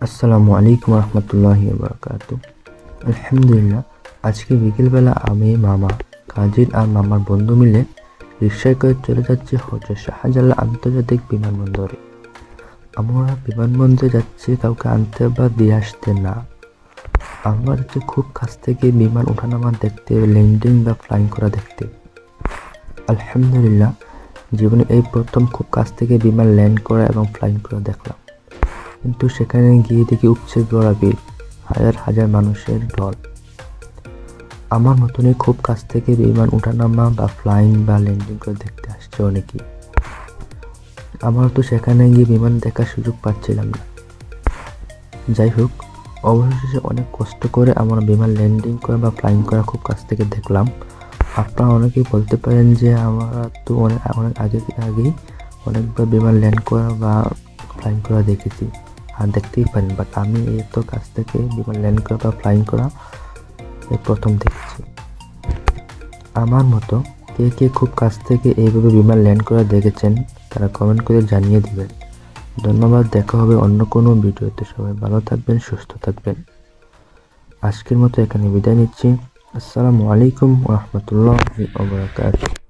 আসসালামু আলাইকুম রহমতুল্লাহি বারাকাতু। আলহামদুলিল্লাহ, আজকে বিকেলবেলা আমি, মামা, কাজিন আর মামার বন্ধু মিলে রিক্সায় করে চলে যাচ্ছি হজরত শাহজালাল আন্তর্জাতিক বিমানবন্দরে। আমরা বিমানবন্দরে যাচ্ছি কাউকে আনতে বা দিয়ে আসতে না, আমরা যাচ্ছি খুব কাছ থেকে বিমান ওঠানামা দেখতে, ল্যান্ডিং বা ফ্লাইং করা দেখতে। আলহামদুলিল্লাহ, জীবনে এই প্রথম খুব কাছ থেকে বিমান ল্যান্ড করা এবং ফ্লাইং করা দেখলাম। কিন্তু সেখানে গিয়ে দেখি উপচে পড়া ভিড়, হাজার হাজার মানুষের ঢল। আমার মতনই খুব কাছ থেকে বিমান ওঠানামা বা ফ্লাইং বা ল্যান্ডিং করে দেখতে আসছে অনেকেই। আমার তো সেখানে গিয়ে বিমান দেখার সুযোগ পাচ্ছিলাম না। যাই হোক, অবশেষে অনেক কষ্ট করে আমরা বিমান ল্যান্ডিং করা বা ফ্লাইং করা খুব কাছ থেকে দেখলাম। আপনারা অনেকেই বলতে পারেন যে আমরা তো অনেক অনেক আগেই অনেকবার বিমান ল্যান্ড করা বা ফ্লাইং করা দেখেছি আর দেখতেই পারেন, বাট আমি এত কাছ থেকে বিমান ল্যান্ড করা বা ফ্লাইং করা এই প্রথম দেখেছি। আমার মতো কে কে খুব কাছ থেকে এইভাবে বিমান ল্যান্ড করা দেখেছেন তারা কমেন্ট করে জানিয়ে দিবেন। ধন্যবাদ, দেখা হবে অন্য কোনো ভিডিওতে। সবাই ভালো থাকবেন, সুস্থ থাকবেন। আজকের মতো এখানে বিদায় নিচ্ছি। আসসালামু আলাইকুম ওয়া রাহমাতুল্লাহি ওয়া বারাকাতুহু।